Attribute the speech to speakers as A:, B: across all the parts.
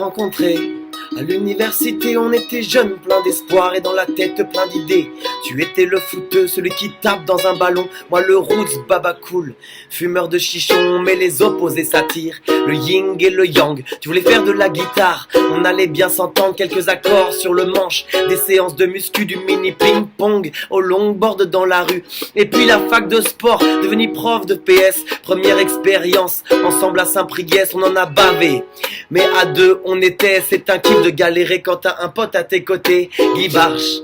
A: rencontré à l'université, on était jeunes, plein d'espoir et dans la tête plein d'idées. Tu étais le footeux, celui qui tape dans un ballon, moi le roots, baba cool. Fumeur de chichon, mais les opposés s'attirent, le yin et le yang. Tu voulais faire de la guitare, on allait bien s'entendre, quelques accords sur le manche. Des séances de muscu, du mini ping-pong au longboard dans la rue. Et puis la fac de sport, devenu prof de PS. Première expérience, ensemble à Saint-Priest, on en a bavé. Mais à deux, on était, c'est un kiff de galérer quand t'as un pote à tes côtés. Guy Barche,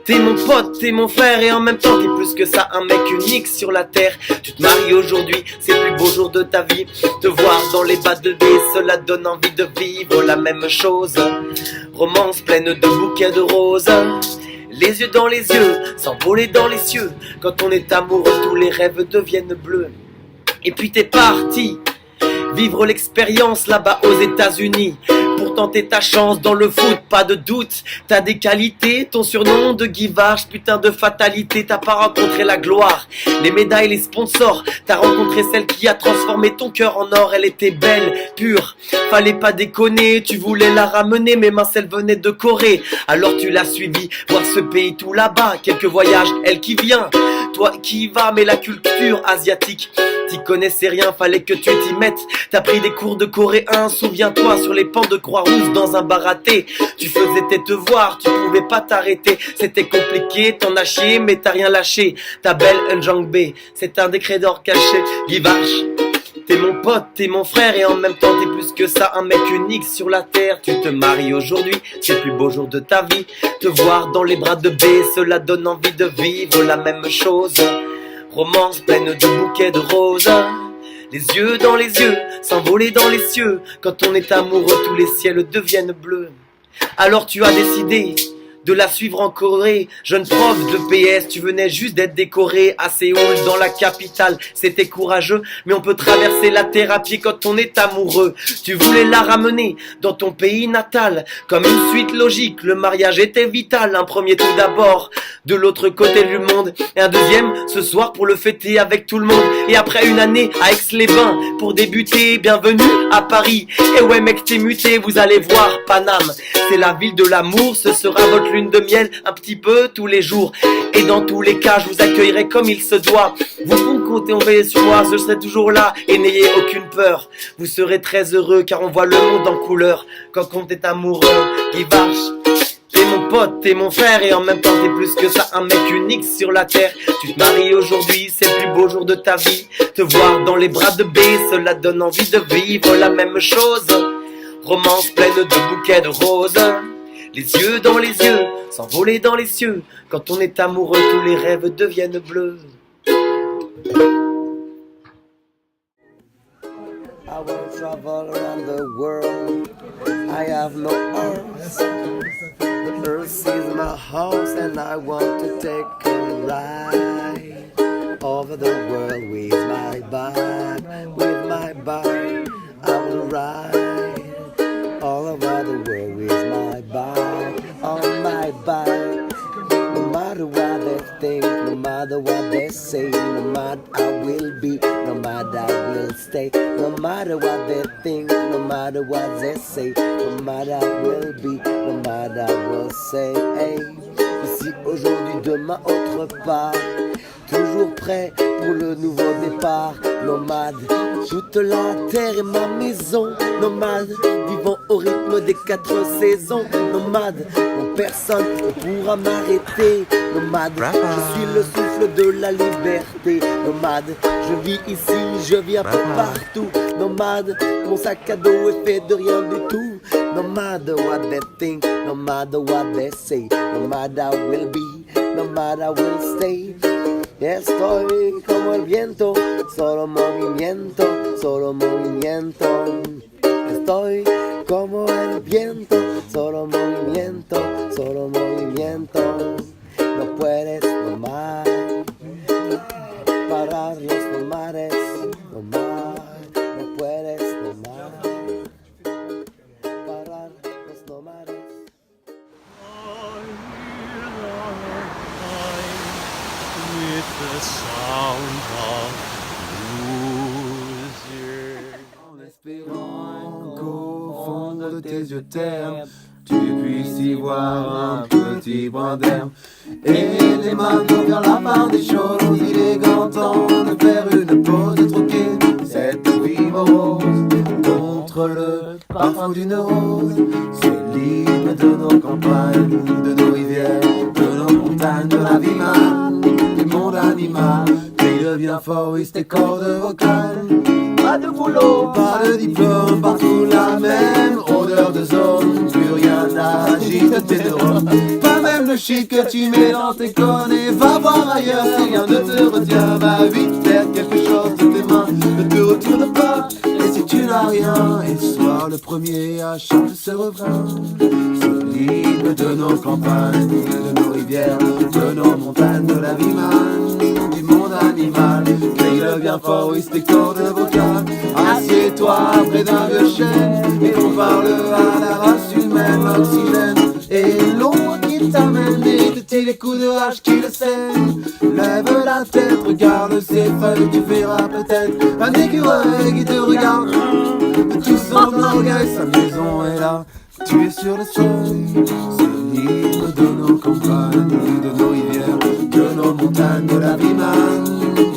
A: t'es mon pote, t'es mon frère et en même temps t'es plus que ça, un mec unique sur la terre. Tu te maries aujourd'hui, c'est le plus beau jour de ta vie. Te voir dans les bas de vie, cela donne envie de vivre la même chose. Romance pleine de bouquets de roses. Les yeux dans les yeux, s'envoler dans les cieux. Quand on est amoureux, tous les rêves deviennent bleus. Et puis t'es parti vivre l'expérience là-bas aux États-Unis pour tenter ta chance dans le foot, pas de doute. T'as des qualités, ton surnom de Guy Varche, putain de fatalité. T'as pas rencontré la gloire, les médailles, les sponsors. T'as rencontré celle qui a transformé ton cœur en or. Elle était belle, pure, fallait pas déconner. Tu voulais la ramener, mais mince, elle venait de Corée. Alors tu l'as suivie, voir ce pays tout là-bas. Quelques voyages, elle qui vient, toi qui y vas. Mais la culture asiatique, t'y connaissais rien, fallait que tu t'y mettes. T'as pris des cours de coréen, souviens-toi, sur les pans de Croix-Rousse dans un bar raté. Tu faisais tes devoirs, tu pouvais pas t'arrêter. C'était compliqué, t'en as chié, mais t'as rien lâché. Ta belle Njangbe, c'est un décret d'or caché. Guy Varche, t'es mon pote, t'es mon frère et en même temps t'es plus que ça, un mec unique sur la terre. Tu te maries aujourd'hui, c'est le plus beau jour de ta vie. Te voir dans les bras de B, cela donne envie de vivre la même chose. Romance pleine de bouquets de roses. Les yeux dans les yeux, s'envoler dans les cieux. Quand on est amoureux, tous les ciels deviennent bleus. Alors tu as décidé de la suivre en Corée. Jeune prof de PS, tu venais juste d'être décoré à Séoul, dans la capitale. C'était courageux, mais on peut traverser la terre à pied quand on est amoureux. Tu voulais la ramener dans ton pays natal, comme une suite logique, le mariage était vital. Un premier tout d'abord, de l'autre côté du monde, et un deuxième ce soir pour le fêter avec tout le monde. Et après une année à Aix-les-Bains pour débuter, bienvenue à Paris. Et ouais mec, t'es muté, vous allez voir Paname, c'est la ville de l'amour, ce sera votre lune de miel, un petit peu tous les jours. Et dans tous les cas, je vous accueillerai comme il se doit. Vous pouvez compter, on veille sur moi, je serai toujours là. Et n'ayez aucune peur, vous serez très heureux, car on voit le monde en couleur quand on est amoureux. Guy Varche, t'es mon pote, t'es mon frère et en même temps t'es plus que ça, un mec unique sur la terre. Tu te maries aujourd'hui, c'est le plus beau jour de ta vie. Te voir dans les bras de B, cela donne envie de vivre la même chose. Romance pleine de bouquets de roses. Les yeux dans les yeux, s'envoler dans les cieux. Quand on est amoureux, tous les rêves deviennent bleus. I will travel around the world. I have no arms. The earth is my house and I want to take a ride over the world with my bike. With my bike, I will ride all over the world with my bike. On my bike. No matter what they think, no matter what they say, no matter I will be, no matter I will stay. No matter what they think, no matter what they say, no matter I will be, no matter I will say. Hey, ici aujourd'hui, demain autre part. Toujours prêt pour le nouveau départ. Nomade, toute la terre est ma maison. Nomade, vivant au rythme des 4 saisons. Nomade, non personne ne pourra m'arrêter. Nomade, je suis le souffle de la liberté. Nomade, je vis ici, je vis un peu partout. Nomade, mon sac à dos est fait de rien du tout. No matter what they think, no matter what they say, no matter I will be, no matter I will stay. Estoy como el viento, solo movimiento, solo movimiento. Estoy como el viento, solo movimiento, solo movimiento. No puedes tomar, parar los tomares, tomar, no puedes tomar, parar los tomares.
B: With the sound of music.
C: En espérant qu'au fond de tes yeux terre, tu puisses y voir un petit brin d'herbe. Et les mains tournent vers la part des choses, il est grand temps de faire une pause, de troquer cette vie morose contre le parfum d'une rose. C'est l'hymne de nos campagnes, de nos rivières, de nos montagnes, de la vie man, du monde animal. Il devient foriste et cordes vocales. Pas de boulot, pas de diplôme, partout la même odeur de zone. Plus rien n'agite tes neurones, pas même le shit que tu mets dans tes connes. Et va voir ailleurs si rien ne te retient. Va vite faire quelque chose de tes mains, ne te retourne pas. Et si tu n'as rien, et sois le premier à chanter ce refrain. C'est l'hymne de nos campagnes, de nos rivières, de nos montagnes, de la vie man, du monde animal. Crie-le bien fort, oui, tes cordes vocales. Assieds-toi près d'un vieux chêne et qu'on parle à la race humaine. L'oxygène et l'eau qui t'amène, et de tes coups de hache qui le saignent. Lève la tête, regarde ces feuilles, tu verras peut-être un écureuil qui te regarde. De tout son orgueil, sa maison est là, tu es sur le seuil. C'est l'hymne de nos campagnes, de nos rivières, de nos montagnes, de la vie man,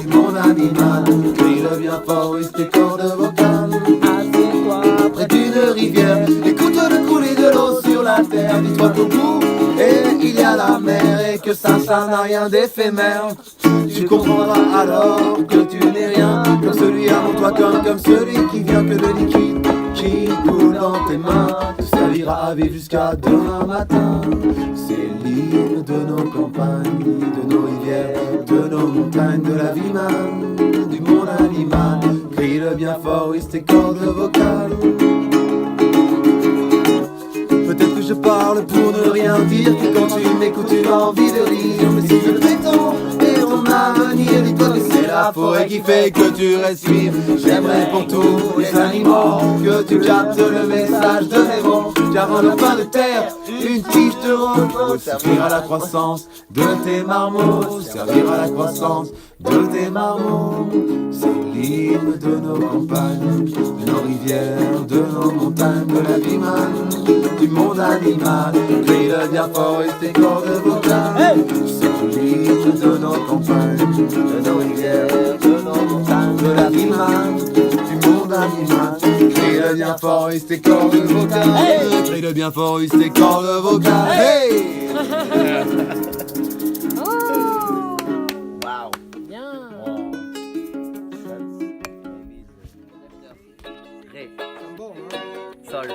C: du monde animal. Crie-le bien fort, oui, tes cordes vocales. Assieds-toi près d'une rivière, écoute le couler de l'eau sur la terre. Dis-toi qu'au bout, et il y a la mer, et que ça n'a rien d'éphémère. Tu comprendras alors que tu n'es rien, comme celui avant toi, comme celui qui vient que de liquide qui coule dans tes mains, te servira à vivre jusqu'à demain matin. C'est l'hymne de nos campagnes, de nos rivières, de nos montagnes, de la vie man, du monde animal. Crie-le bien fort, oui, tes cordes vocales. Peut-être que je parle pour ne rien dire, que quand tu m'écoutes tu as envie de rire. Mais si je le prétends et ton avenir, dis-toi que c'est la forêt qui fait que tu respires. J'aimerais pour tous les animaux que tu captes le message de mes mots. Car en le pain de terre, une tige te repose. Servir à la croissance de tes marmots, servir à la croissance de tes marmots. C'est l'hymne de nos campagnes, de nos rivières, de nos montagnes, de la vie man, du monde animal. Crie-le bien fort et tes cordes vocales. C'est l'hymne de nos campagnes, de nos rivières, de nos montagnes, de la vie man, du monde animal. Crie-le bien fort et tes cordes vocales. Crie-le bien fort et tes cordes vocales. Hey!
D: Wow. Bien. Ré. Sol.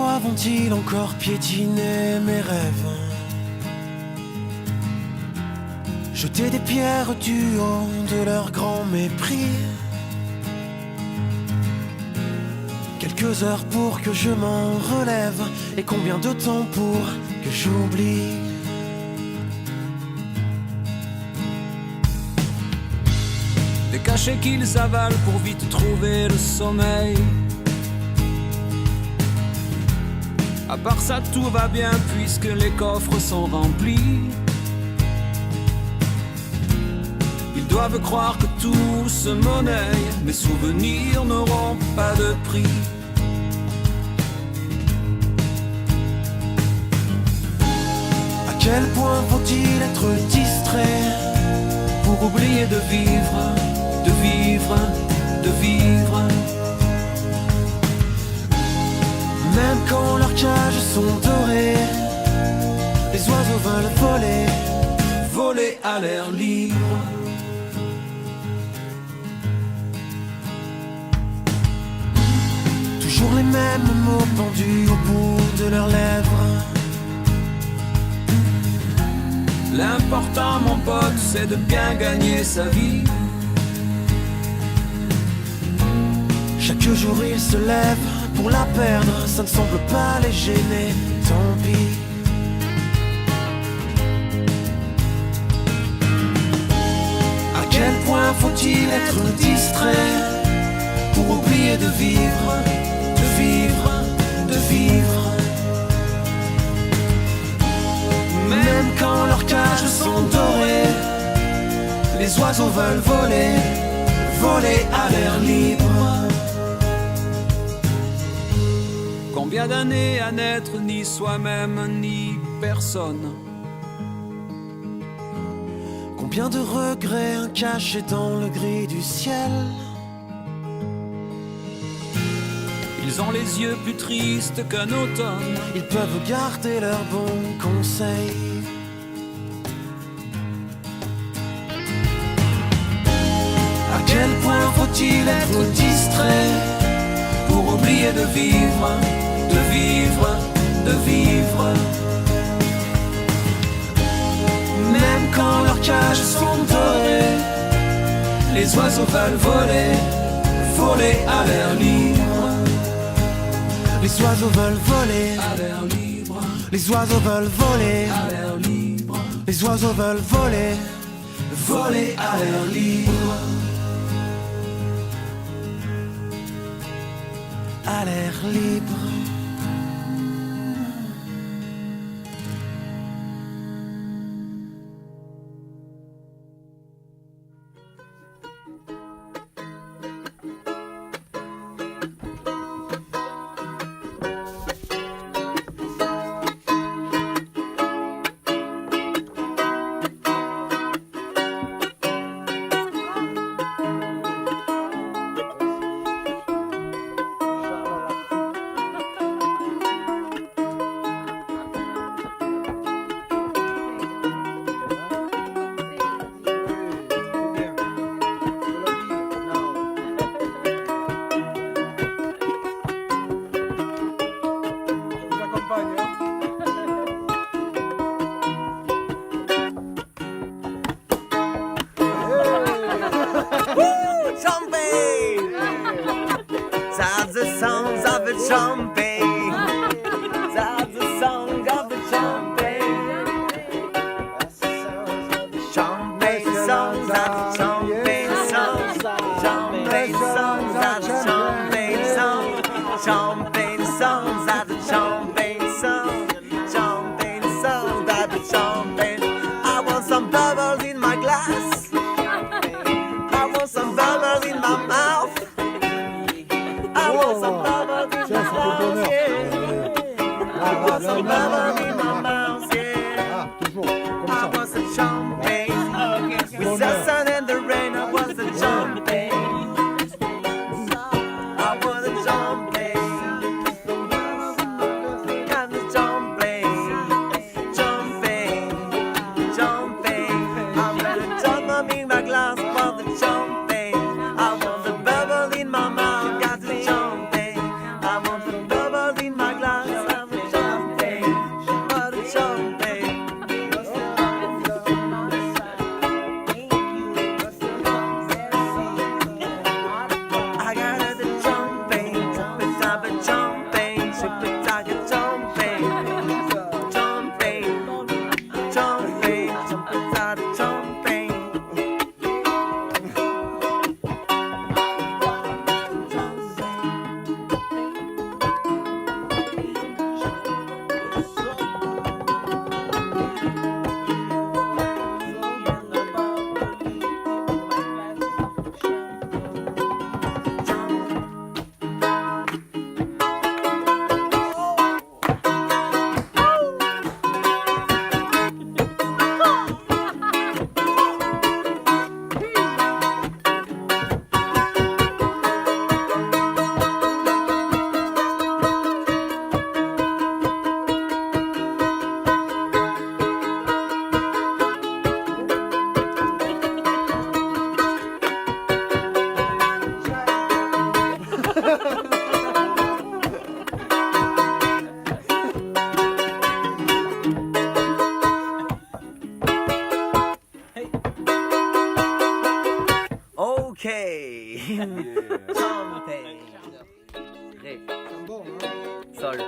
A: fois vont-ils encore piétiner mes rêves? Jeter des pierres du haut de leur grand mépris. Quelques heures pour que je m'en relève, et combien de temps pour que j'oublie?
E: Des cachets qu'ils avalent pour vite trouver le sommeil. À part ça tout va bien puisque les coffres sont remplis. Ils doivent croire que tout se monnaie, mes souvenirs n'auront pas de prix.
A: À quel point faut-il être distrait
E: Pour oublier de vivre, de vivre, de vivre.
A: Même quand leurs cages sont dorées, les oiseaux veulent voler,
E: Voler à l'air libre.
A: toujours les mêmes mots pendus au bout de leurs lèvres.
E: L'important mon pote c'est de bien gagner sa vie.
A: Chaque jour ils se lèvent pour la perdre, ça ne semble pas les gêner, tant pis. À quel point faut-il être distrait pour oublier de vivre, de vivre, de vivre? Même quand leurs cages sont dorées, les oiseaux veulent voler, voler à l'air libre.
E: Combien d'années à n'être ni soi-même ni personne.
A: Combien de regrets cachés dans le gris du ciel.
E: Ils ont les yeux plus tristes qu'un automne.
A: Ils peuvent garder leurs bons conseils. À quel point faut-il être distrait pour oublier de vivre, de vivre, de vivre? Même quand leurs cages sont dorées, les oiseaux veulent voler, voler à l'air libre. Les oiseaux veulent voler
E: À l'air libre,
A: les oiseaux veulent voler,
E: à l'air libre,
A: les oiseaux veulent voler, voler à l'air libre. À l'air libre.
D: That's the sounds of the champagne. That's the song of the champagne. Champagne songs, that's the champagne songs. Champagne songs, that's the champagne song. Champagne songs, that's the champagne song. Champagne song, that's the champagne. I want some bubbles in my glass. I want some bubbles in my mouth. I want some bubbles in my mouth, yeah. I want some bubbles in my mouth, yeah. I want some champagne. With the sun and the rain, I want some champagne. I want the champagne. And the champagne. Champagne. Champagne. I'm gonna dump them in my glass for the champagne. I want the bubble in my mouth. Got the champagne. I want the bubbles in my glass. Ok. Champagne. Ré.
C: Bon, hein.
D: Sol.